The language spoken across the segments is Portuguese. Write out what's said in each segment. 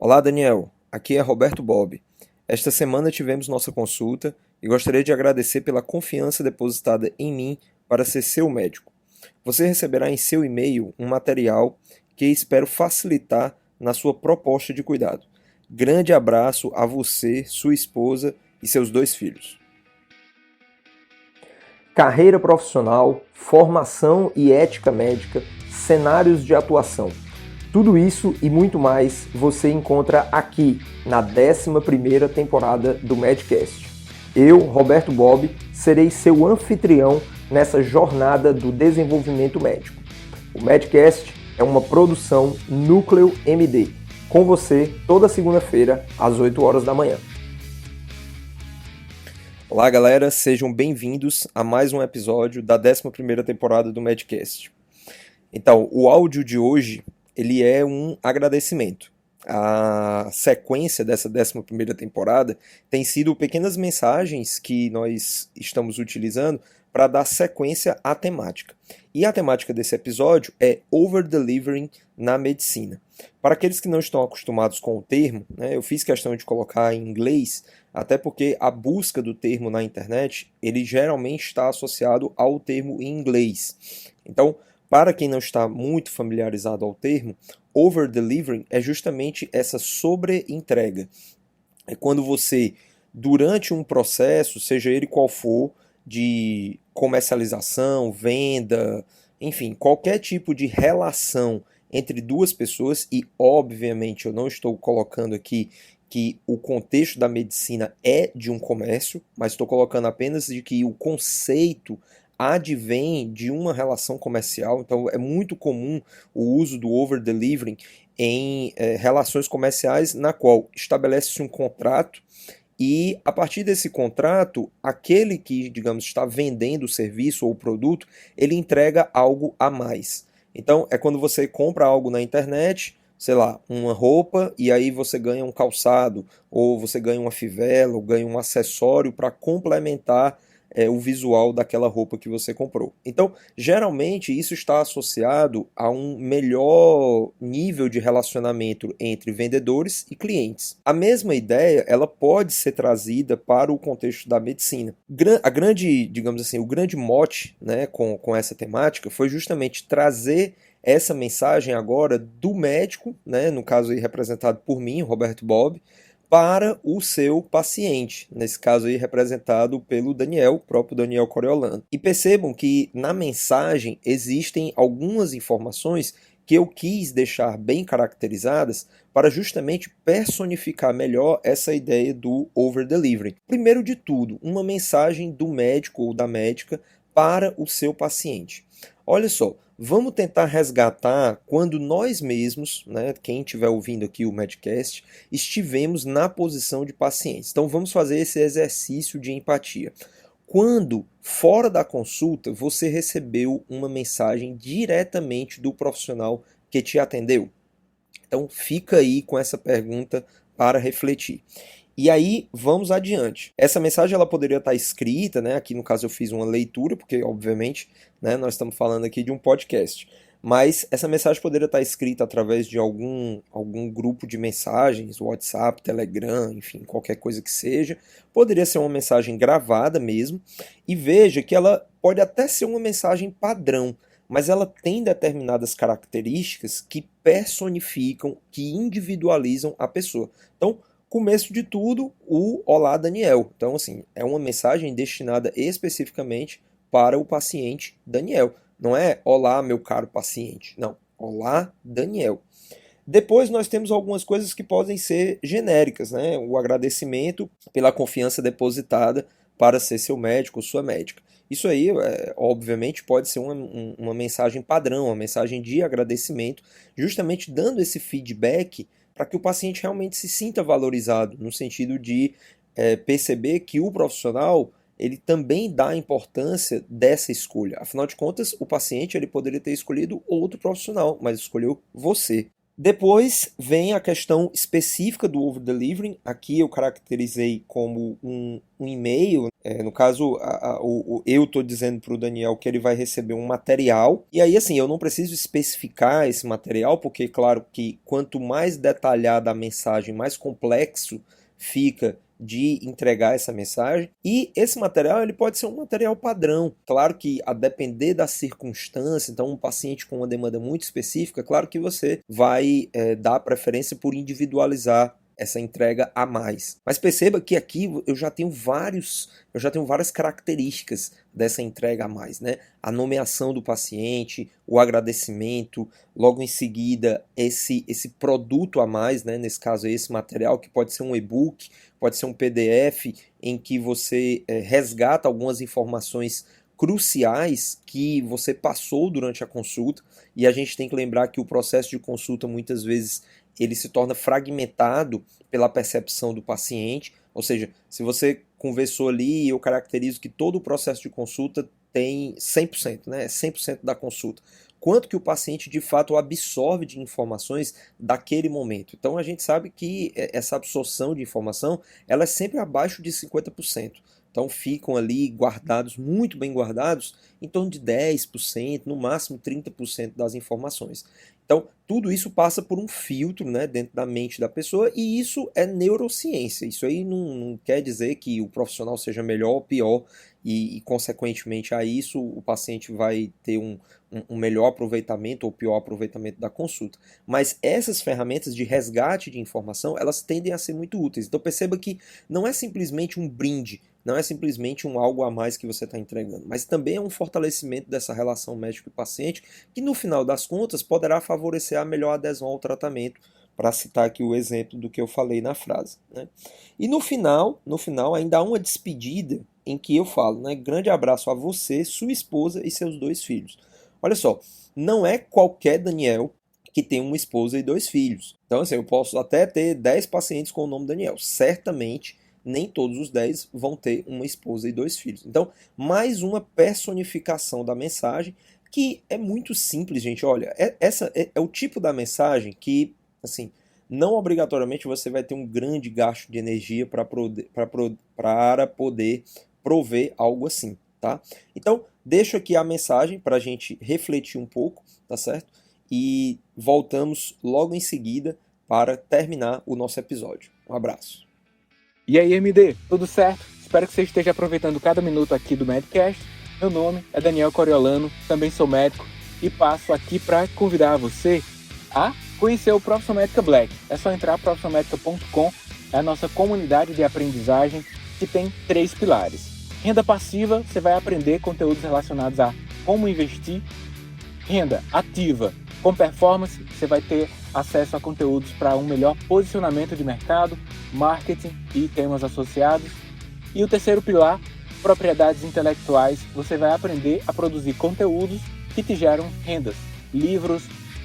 Olá, Daniel. Aqui é Roberto Bob. Esta semana tivemos nossa consulta e gostaria de agradecer pela confiança depositada em mim para ser seu médico. Você receberá em seu e-mail um material que espero facilitar na sua proposta de cuidado. Grande abraço a você, sua esposa e seus 2 filhos. Carreira profissional, formação e ética médica, cenários de atuação. Tudo isso e muito mais você encontra aqui na 11ª temporada do Medcast. Eu, Roberto Bob, serei seu anfitrião nessa jornada do desenvolvimento médico. O Medcast é uma produção Núcleo MD, com você toda segunda-feira às 8 horas da manhã. Olá, galera, sejam bem-vindos a mais um episódio da 11ª temporada do Medcast. Então, o áudio de hoje ele é um agradecimento. A sequência dessa 11ª temporada tem sido pequenas mensagens que nós estamos utilizando para dar sequência à temática. E a temática desse episódio é over-delivering na medicina. Para aqueles que não estão acostumados com o termo, né, eu fiz questão de colocar em inglês, até porque a busca do termo na internet, ele geralmente está associado ao termo em inglês. Então, para quem não está muito familiarizado ao termo, over-delivering é justamente essa sobreentrega. É quando você, durante um processo, seja ele qual for, de comercialização, venda, enfim, qualquer tipo de relação entre duas pessoas, e obviamente eu não estou colocando aqui que o contexto da medicina é de um comércio, mas estou colocando apenas de que o conceito advém de uma relação comercial. Então é muito comum o uso do over-delivering em relações comerciais, na qual estabelece-se um contrato e a partir desse contrato, aquele que, digamos, está vendendo o serviço ou o produto, ele entrega algo a mais. Então é quando você compra algo na internet, sei lá, uma roupa, e aí você ganha um calçado, ou você ganha uma fivela, ou ganha um acessório para complementar o visual daquela roupa que você comprou. Então, geralmente, isso está associado a um melhor nível de relacionamento entre vendedores e clientes. A mesma ideia, ela pode ser trazida para o contexto da medicina. A grande, digamos assim, o grande mote, né, com essa temática foi justamente trazer essa mensagem agora do médico, né, no caso aí representado por mim, Roberto Bob, para o seu paciente, nesse caso aí representado pelo Daniel, o próprio Daniel Coriolano. E percebam que na mensagem existem algumas informações que eu quis deixar bem caracterizadas para justamente personificar melhor essa ideia do over-delivery. Primeiro de tudo, uma mensagem do médico ou da médica para o seu paciente. Olha só, vamos tentar resgatar quando nós mesmos, né, quem estiver ouvindo aqui o Medcast, estivemos na posição de pacientes. Então vamos fazer esse exercício de empatia. Quando, fora da consulta, você recebeu uma mensagem diretamente do profissional que te atendeu? Então fica aí com essa pergunta para refletir. E aí, vamos adiante. Essa mensagem ela poderia estar escrita, né? Aqui no caso eu fiz uma leitura, porque obviamente, né, nós estamos falando aqui de um podcast. Mas essa mensagem poderia estar escrita através de algum grupo de mensagens, WhatsApp, Telegram, enfim, qualquer coisa que seja. Poderia ser uma mensagem gravada mesmo. E veja que ela pode até ser uma mensagem padrão, mas ela tem determinadas características que personificam, que individualizam a pessoa. Então, começo de tudo, o Olá Daniel. Então, assim, é uma mensagem destinada especificamente para o paciente Daniel. Não é Olá, meu caro paciente. Não, Olá Daniel. Depois nós temos algumas coisas que podem ser genéricas, né? O agradecimento pela confiança depositada para ser seu médico ou sua médica. Isso aí, obviamente, pode ser uma mensagem padrão, uma mensagem de agradecimento, justamente dando esse feedback para que o paciente realmente se sinta valorizado, no sentido de perceber que o profissional ele também dá a importância dessa escolha. Afinal de contas, o paciente ele poderia ter escolhido outro profissional, mas escolheu você. Depois vem a questão específica do over-delivering. Aqui eu caracterizei como um e-mail. No caso, eu estou dizendo para o Daniel que ele vai receber um material. E aí, assim, eu não preciso especificar esse material, porque, claro, que quanto mais detalhada a mensagem, mais complexo fica de entregar essa mensagem. E esse material ele pode ser um material padrão. Claro que a depender da circunstância, então um paciente com uma demanda muito específica, claro que você vai dar preferência por individualizar essa entrega a mais. Mas perceba que aqui eu já tenho várias características dessa entrega a mais, né? A nomeação do paciente, o agradecimento, logo em seguida esse produto a mais, né? Nesse caso esse material que pode ser um e-book, pode ser um PDF em que você resgata algumas informações cruciais que você passou durante a consulta, e a gente tem que lembrar que o processo de consulta muitas vezes ele se torna fragmentado pela percepção do paciente, ou seja, se você conversou ali, eu caracterizo que todo o processo de consulta tem 100%, né? 100% da consulta. Quanto que o paciente de fato absorve de informações daquele momento. Então a gente sabe que essa absorção de informação ela é sempre abaixo de 50%. Então ficam ali guardados, muito bem guardados, em torno de 10%, no máximo 30% das informações. Então, tudo isso passa por um filtro, né, dentro da mente da pessoa, e isso é neurociência. Isso aí não quer dizer que o profissional seja melhor ou pior, consequentemente a isso, o paciente vai ter um melhor aproveitamento ou pior aproveitamento da consulta. Mas essas ferramentas de resgate de informação, elas tendem a ser muito úteis. Então perceba que não é simplesmente um brinde, não é simplesmente um algo a mais que você está entregando, mas também é um fortalecimento dessa relação médico e paciente, que no final das contas poderá favorecer a melhor adesão ao tratamento, para citar aqui o exemplo do que eu falei na frase, né? E no final ainda há uma despedida em que eu falo, né, grande abraço a você, sua esposa e seus 2 filhos. Olha só, não é qualquer Daniel que tem uma esposa e 2 filhos. Então, assim, eu posso até ter 10 pacientes com o nome Daniel. Certamente, nem todos os 10 vão ter uma esposa e 2 filhos. Então, mais uma personificação da mensagem que é muito simples, gente. Olha, essa é o tipo da mensagem que, assim, não obrigatoriamente você vai ter um grande gasto de energia para poder prover algo assim, tá? Então, deixo aqui a mensagem para a gente refletir um pouco, tá certo? E voltamos logo em seguida para terminar o nosso episódio. Um abraço. E aí, MD, tudo certo? Espero que você esteja aproveitando cada minuto aqui do Medcast. Meu nome é Daniel Coriolano, também sou médico e passo aqui para convidar você a conhecer o Profissão Médica Black. É só entrar profissionmedica.com, é a nossa comunidade de aprendizagem que tem 3 pilares. Renda passiva, você vai aprender conteúdos relacionados a como investir. Renda ativa, com performance, você vai ter acesso a conteúdos para um melhor posicionamento de mercado, marketing e temas associados. E o terceiro pilar, propriedades intelectuais, você vai aprender a produzir conteúdos que te geram rendas, livros,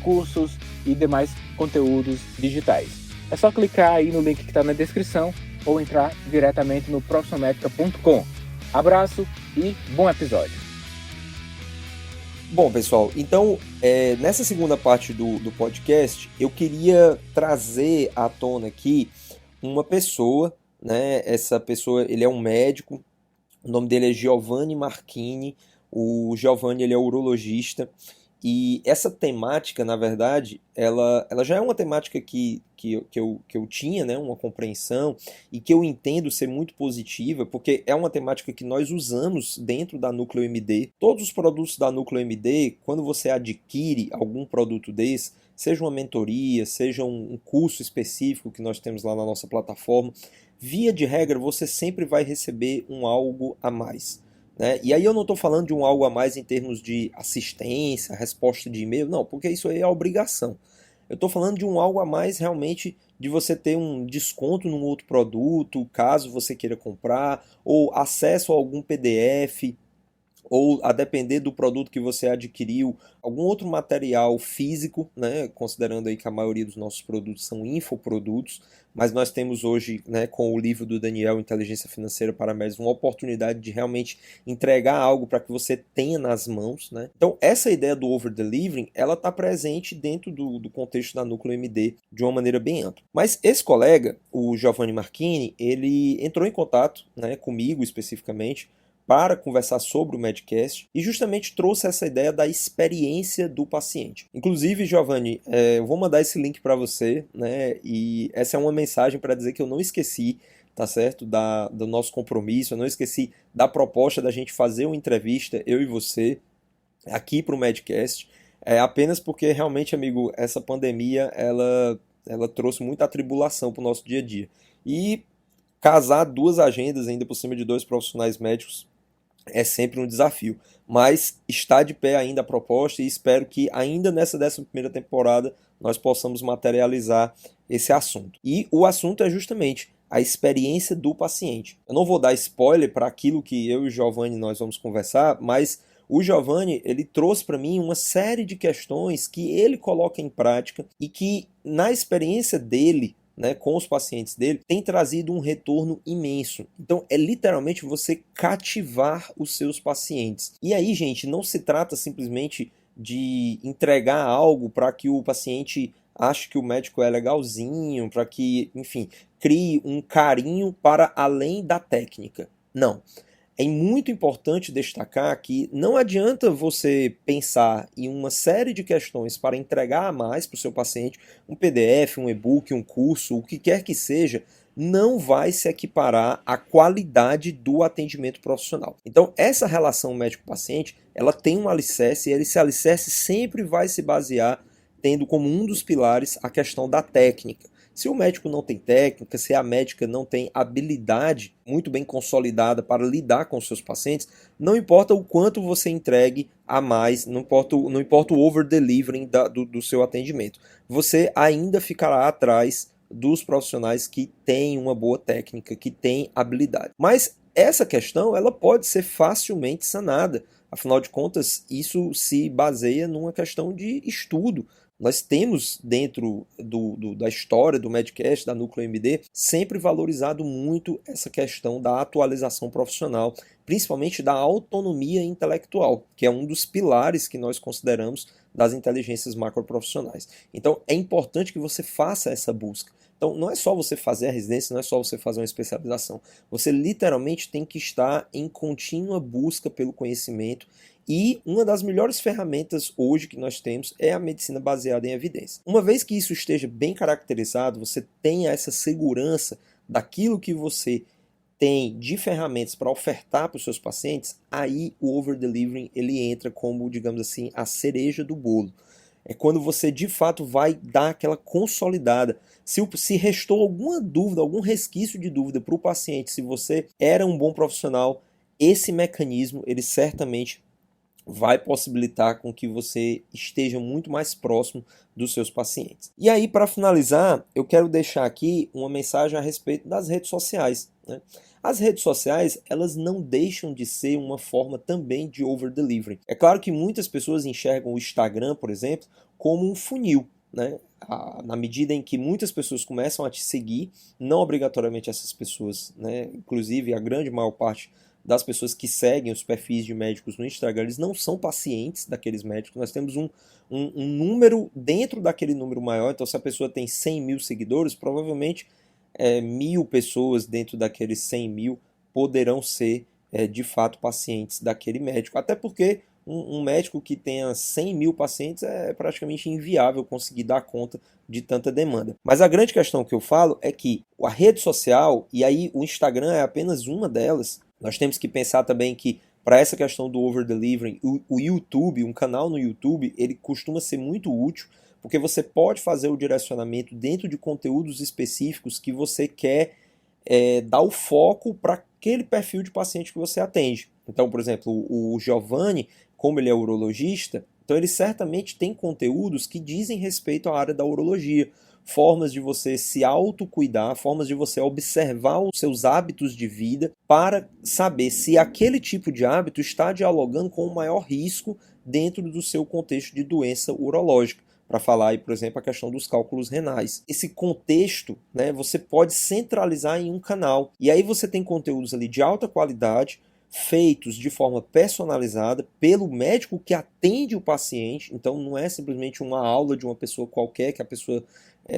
cursos e demais conteúdos digitais. É só clicar aí no link que está na descrição ou entrar diretamente no profissionmedica.com. Abraço e bom episódio. Bom, pessoal, então nessa segunda parte do podcast eu queria trazer à tona aqui uma pessoa, né? Essa pessoa, ele é um médico, o nome dele é Giovanni Marchini. O Giovanni, ele é urologista. E essa temática, na verdade, ela já é uma temática que eu tinha, né, uma compreensão, e que eu entendo ser muito positiva, porque é uma temática que nós usamos dentro da Núcleo MD. Todos os produtos da Núcleo MD, quando você adquire algum produto desse, seja uma mentoria, seja um curso específico que nós temos lá na nossa plataforma, via de regra você sempre vai receber um algo a mais, né? E aí eu não estou falando de um algo a mais em termos de assistência, resposta de e-mail, não, porque isso aí é obrigação. Eu estou falando de um algo a mais realmente de você ter um desconto num outro produto, caso você queira comprar, ou acesso a algum PDF, ou a depender do produto que você adquiriu, algum outro material físico, né, considerando aí que a maioria dos nossos produtos são infoprodutos, mas nós temos hoje, né, com o livro do Daniel, Inteligência Financeira para Médios, uma oportunidade de realmente entregar algo para que você tenha nas mãos, né? Então, essa ideia do over-delivering, ela está presente dentro do contexto da Núcleo MD de uma maneira bem ampla. Mas esse colega, o Giovanni Marchini, ele entrou em contato, né, comigo especificamente, para conversar sobre o Medcast e justamente trouxe essa ideia da experiência do paciente. Inclusive, Giovanni, eu vou mandar esse link para você, né? E essa é uma mensagem para dizer que eu não esqueci, tá certo? Do nosso compromisso, eu não esqueci da proposta da gente fazer uma entrevista, eu e você, aqui para o Medcast. Apenas porque realmente, amigo, essa pandemia ela trouxe muita atribulação para o nosso dia a dia. E casar duas agendas, ainda por cima de dois profissionais médicos, é sempre um desafio, mas está de pé ainda a proposta e espero que ainda nessa 11ª temporada nós possamos materializar esse assunto. E o assunto é justamente a experiência do paciente. Eu não vou dar spoiler para aquilo que eu e o Giovanni nós vamos conversar, mas o Giovanni, ele trouxe para mim uma série de questões que ele coloca em prática e que na experiência dele, né, com os pacientes dele, tem trazido um retorno imenso. Então, é literalmente você cativar os seus pacientes. E aí, gente, não se trata simplesmente de entregar algo para que o paciente ache que o médico é legalzinho, para que, enfim, crie um carinho para além da técnica. Não. É muito importante destacar que não adianta você pensar em uma série de questões para entregar a mais para o seu paciente, um PDF, um e-book, um curso, o que quer que seja, não vai se equiparar à qualidade do atendimento profissional. Então, essa relação médico-paciente, ela tem um alicerce e esse alicerce sempre vai se basear tendo como um dos pilares a questão da técnica. Se o médico não tem técnica, se a médica não tem habilidade muito bem consolidada para lidar com os seus pacientes, não importa o quanto você entregue a mais, não importa o over-delivering do seu atendimento, você ainda ficará atrás dos profissionais que têm uma boa técnica, que têm habilidade. Mas essa questão ela pode ser facilmente sanada. Afinal de contas, isso se baseia numa questão de estudo. Nós temos dentro da história do Medcast, da Núcleo MD, sempre valorizado muito essa questão da atualização profissional, principalmente da autonomia intelectual, que é um dos pilares que nós consideramos das inteligências macroprofissionais. Então é importante que você faça essa busca. Então não é só você fazer a residência, não é só você fazer uma especialização. Você literalmente tem que estar em contínua busca pelo conhecimento. E uma das melhores ferramentas hoje que nós temos é a medicina baseada em evidência. Uma vez que isso esteja bem caracterizado, você tenha essa segurança daquilo que você tem de ferramentas para ofertar para os seus pacientes, aí o over-delivering ele entra como, digamos assim, a cereja do bolo. É quando você de fato vai dar aquela consolidada. Se restou alguma dúvida, algum resquício de dúvida para o paciente, se você era um bom profissional, esse mecanismo ele certamente vai possibilitar com que você esteja muito mais próximo dos seus pacientes. E aí, para finalizar, eu quero deixar aqui uma mensagem a respeito das redes sociais, né? As redes sociais, elas não deixam de ser uma forma também de over-delivery. É claro que muitas pessoas enxergam o Instagram, por exemplo, como um funil, né? Na medida em que muitas pessoas começam a te seguir, não obrigatoriamente essas pessoas, né? Inclusive a grande maior parte das pessoas que seguem os perfis de médicos no Instagram, eles não são pacientes daqueles médicos. Nós temos um número dentro daquele número maior. Então, se a pessoa tem 100 mil seguidores, provavelmente 1.000 pessoas dentro daqueles 100 mil poderão ser de fato pacientes daquele médico. Até porque um médico que tenha 100 mil pacientes é praticamente inviável conseguir dar conta de tanta demanda. Mas a grande questão que eu falo é que a rede social, e aí o Instagram é apenas uma delas, nós temos que pensar também que para essa questão do over-delivering, o YouTube, um canal no YouTube, ele costuma ser muito útil, porque você pode fazer o direcionamento dentro de conteúdos específicos que você quer dar o foco para aquele perfil de paciente que você atende. Então, por exemplo, o Giovanni, como ele é urologista, então ele certamente tem conteúdos que dizem respeito à área da urologia. formas de você se autocuidar, formas de você observar os seus hábitos de vida para saber se aquele tipo de hábito está dialogando com o maior risco dentro do seu contexto de doença urológica. Para falar aí, por exemplo, a questão dos cálculos renais. Esse contexto, né, você pode centralizar em um canal. E aí você tem conteúdos ali de alta qualidade, feitos de forma personalizada pelo médico que atende o paciente. Então não é simplesmente uma aula de uma pessoa qualquer que a pessoa,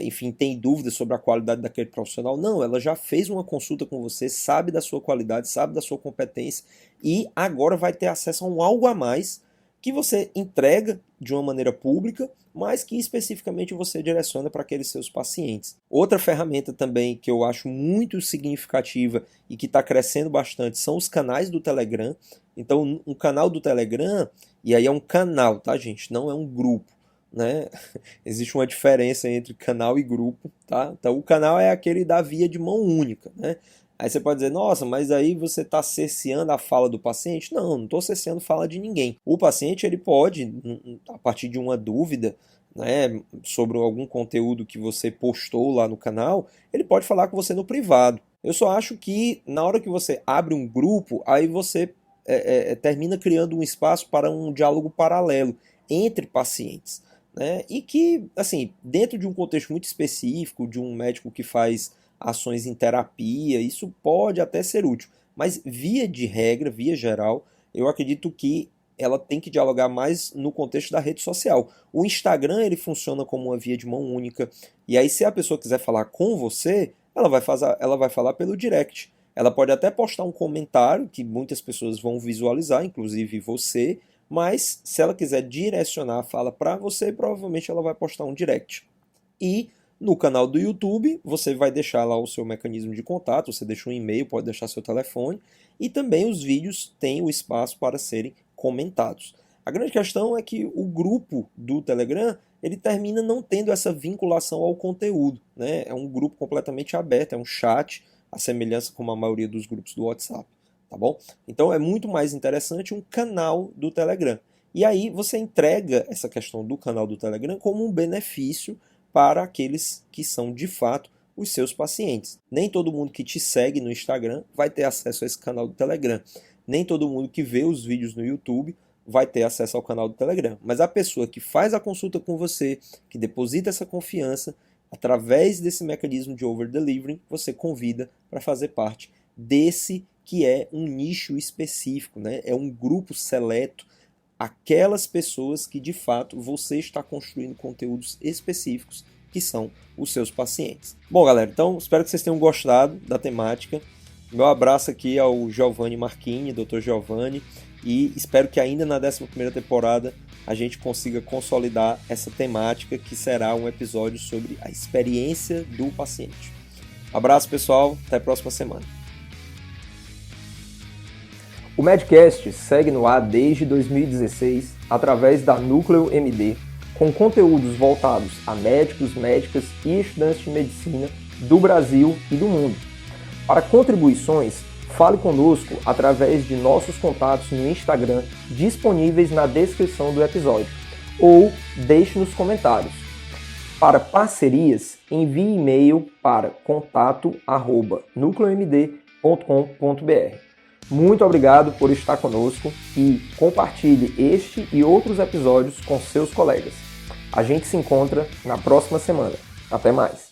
enfim, tem dúvidas sobre a qualidade daquele profissional. Não, ela já fez uma consulta com você, sabe da sua qualidade, sabe da sua competência e agora vai ter acesso a um algo a mais que você entrega de uma maneira pública, mas que especificamente você direciona para aqueles seus pacientes. Outra ferramenta também que eu acho muito significativa e que está crescendo bastante são os canais do Telegram. Então, um canal do Telegram, e aí é um canal, tá, gente? Não é um grupo, né? Existe uma diferença entre canal e grupo, tá? Então, o canal é aquele da via de mão única, né? Aí você pode dizer, nossa, mas aí você está cerceando a fala do paciente? Não, não estou cerceando a fala de ninguém. O paciente ele pode, a partir de uma dúvida, né, sobre algum conteúdo que você postou lá no canal, ele pode falar com você no privado. Eu só acho que na hora que você abre um grupo, aí você termina criando um espaço para um diálogo paralelo entre pacientes, né? E que, assim, dentro de um contexto muito específico, de um médico que faz ações em terapia, isso pode até ser útil, mas via de regra, via geral, eu acredito que ela tem que dialogar mais no contexto da rede social. O Instagram ele funciona como uma via de mão única, e aí se a pessoa quiser falar com você, ela vai falar pelo direct. Ela pode até postar um comentário que muitas pessoas vão visualizar, inclusive você, mas se ela quiser direcionar a fala para você, provavelmente ela vai postar um direct. E no canal do YouTube, você vai deixar lá o seu mecanismo de contato, você deixa um e-mail, pode deixar seu telefone, e também os vídeos têm o espaço para serem comentados. A grande questão é que o grupo do Telegram, ele termina não tendo essa vinculação ao conteúdo, né? É um grupo completamente aberto, é um chat, a semelhança com a maioria dos grupos do WhatsApp, tá bom? Então é muito mais interessante um canal do Telegram. E aí você entrega essa questão do canal do Telegram como um benefício para aqueles que são de fato os seus pacientes. Nem todo mundo que te segue no Instagram vai ter acesso a esse canal do Telegram. Nem todo mundo que vê os vídeos no YouTube vai ter acesso ao canal do Telegram. Mas a pessoa que faz a consulta com você, que deposita essa confiança, através desse mecanismo de over-delivering, você convida para fazer parte desse que é um nicho específico, né? É um grupo seleto, aquelas pessoas que de fato você está construindo conteúdos específicos que são os seus pacientes. Bom, galera, então espero que vocês tenham gostado da temática. Meu abraço aqui ao Giovanni Marchini, Dr. Giovanni, e espero que ainda na 11ª temporada a gente consiga consolidar essa temática que será um episódio sobre a experiência do paciente. Abraço, pessoal, até a próxima semana. O Medcast segue no ar desde 2016 através da Núcleo MD, com conteúdos voltados a médicos, médicas e estudantes de medicina do Brasil e do mundo. Para contribuições, fale conosco através de nossos contatos no Instagram disponíveis na descrição do episódio ou deixe nos comentários. Para parcerias, envie e-mail para contato@nucleomd.com.br. Muito obrigado por estar conosco e compartilhe este e outros episódios com seus colegas. A gente se encontra na próxima semana. Até mais!